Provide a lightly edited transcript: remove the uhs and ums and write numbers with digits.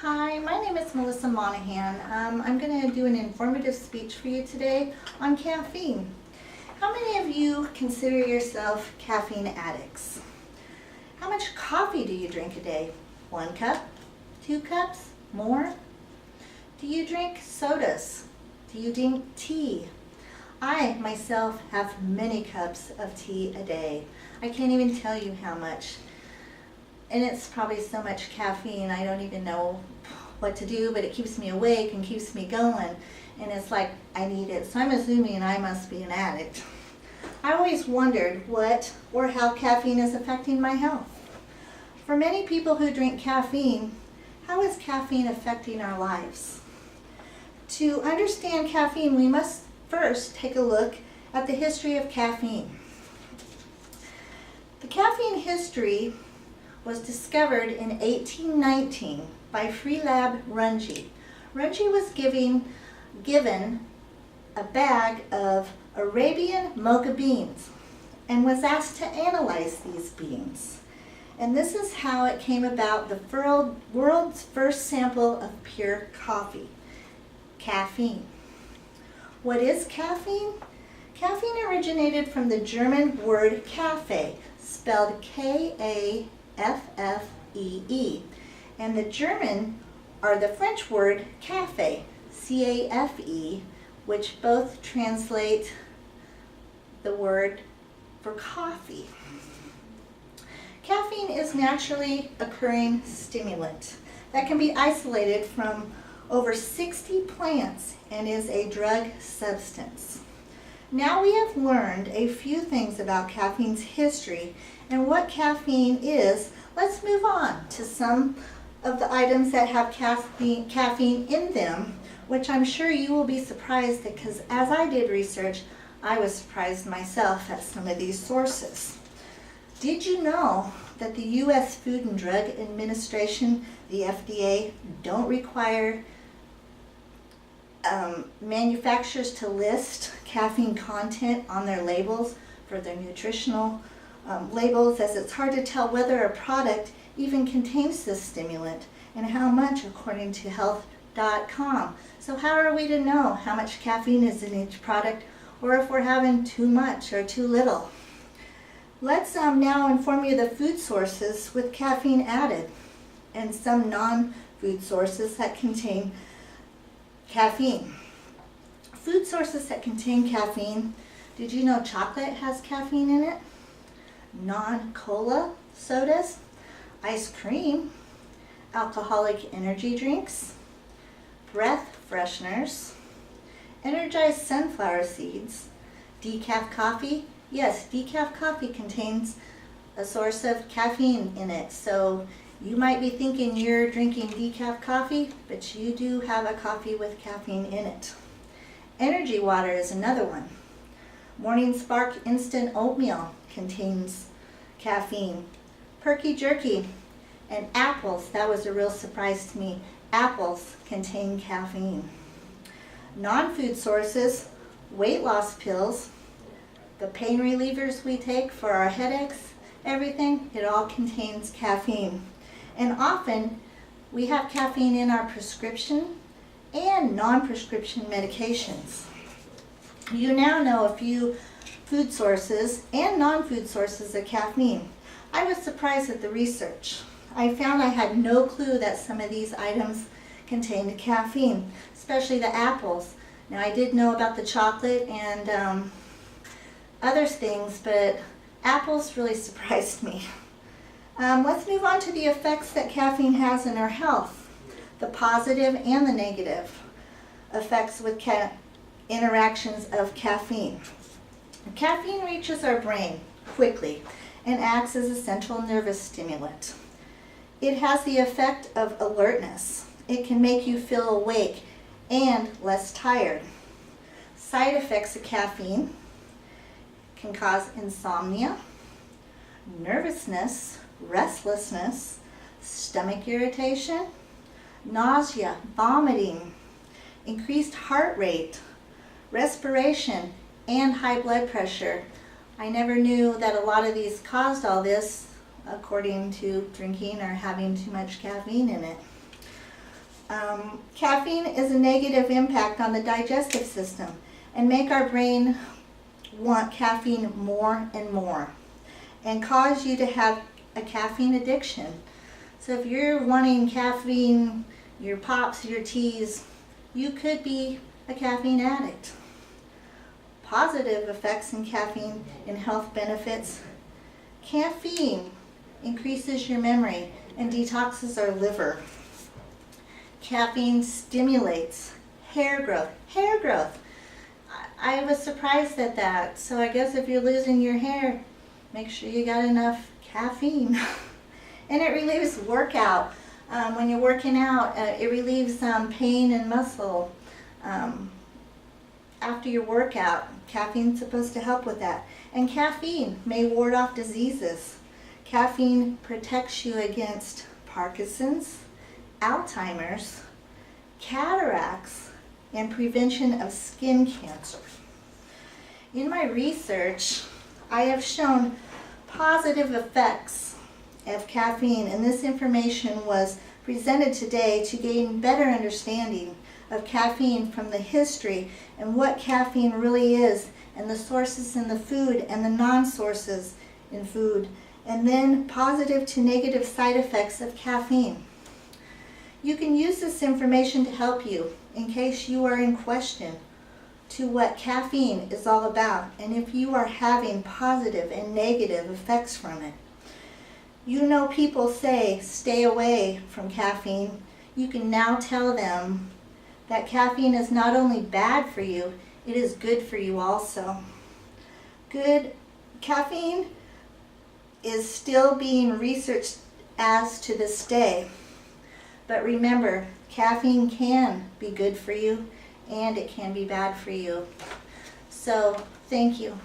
Hi, my name is Melissa Monahan. I'm going to do an informative speech for you today on caffeine. How many of you consider yourself caffeine addicts? How much coffee do you drink a day? 1 cup? 2 cups? More? Do you drink sodas? Do you drink tea? I, myself, have many cups of tea a day. I can't even tell you how much. And it's probably so much caffeine, I don't even know what to do, but it keeps me awake and keeps me going. And it's like I need it. So I'm assuming I must be an addict. I always wondered what or how caffeine is affecting my health. For many people who drink caffeine, how is caffeine affecting our lives? To understand caffeine, we must first take a look at the history of caffeine. The caffeine history was discovered in 1819 by Friedlieb Runge. Runge was given a bag of Arabian mocha beans and was asked to analyze these beans. And this is how it came about, the world's first sample of pure coffee, caffeine. What is caffeine? Caffeine originated from the German word café, spelled K-A-F-F-E-E, and the French word café, C-A-F-E, which both translate the word for coffee. Caffeine is naturally occurring stimulant that can be isolated from over 60 plants and is a drug substance. Now we have learned a few things about caffeine's history and what caffeine is. Let's move on to some of the items that have caffeine in them, which I'm sure you will be surprised at, because as I did research, I was surprised myself at some of these sources. Did you know that the U.S. Food and Drug Administration, the FDA, don't require manufacturers to list caffeine content on their labels for their nutritional labels, as it's hard to tell whether a product even contains this stimulant and how much, according to health.com. So how are we to know how much caffeine is in each product, or if we're having too much or too little? Let's now inform you of the food sources with caffeine added and some non-food sources that contain caffeine. Food sources that contain caffeine. Did you know chocolate has caffeine in it? Non-cola sodas, ice cream, alcoholic energy drinks, breath fresheners, energized sunflower seeds, decaf coffee. Yes, decaf coffee contains a source of caffeine in it. So you might be thinking you're drinking decaf coffee, but you do have a coffee with caffeine in it. Energy water is another one. Morning Spark instant oatmeal contains caffeine. Perky jerky and apples, that was a real surprise to me. Apples contain caffeine. Non-food sources, weight loss pills, the pain relievers we take for our headaches, everything, it all contains caffeine. And often we have caffeine in our prescription and non-prescription medications. You now know a few food sources and non-food sources of caffeine. I was surprised at the research. I found I had no clue that some of these items contained caffeine, especially the apples. Now I did know about the chocolate and other things, but apples really surprised me. Let's move on to the effects that caffeine has in our health, the positive and the negative effects with interactions of caffeine. Caffeine reaches our brain quickly and acts as a central nervous stimulant. It has the effect of alertness. It can make you feel awake and less tired. Side effects of caffeine can cause insomnia, nervousness, restlessness, stomach irritation, nausea, vomiting, increased heart rate, respiration, and high blood pressure. I never knew that a lot of these caused all this according to drinking or having too much caffeine in it. Caffeine is a negative impact on the digestive system and make our brain want caffeine more and more and cause you to have a caffeine addiction. So if you're wanting caffeine, your pops, your teas, you could be a caffeine addict. Positive effects in caffeine and health benefits. Caffeine increases your memory and detoxes our liver. Caffeine stimulates hair growth. Hair growth. I was surprised at that. So I guess if you're losing your hair, make sure you got enough caffeine. And it relieves workout. When you're working out, it relieves pain and muscle. After your workout, caffeine's supposed to help with that. And caffeine may ward off diseases. Caffeine protects you against Parkinson's, Alzheimer's, cataracts, and prevention of skin cancer. In my research, I have shown positive effects of caffeine, and this information was presented today to gain better understanding of caffeine from the history and what caffeine really is, and the sources in the food and the non-sources in food, and then positive to negative side effects of caffeine. You can use this information to help you in case you are in question to what caffeine is all about and if you are having positive and negative effects from it. You know, people say stay away from caffeine. You can now tell them that caffeine is not only bad for you, it is good for you also. Caffeine is still being researched as to this day. But remember, caffeine can be good for you and it can be bad for you. So, thank you.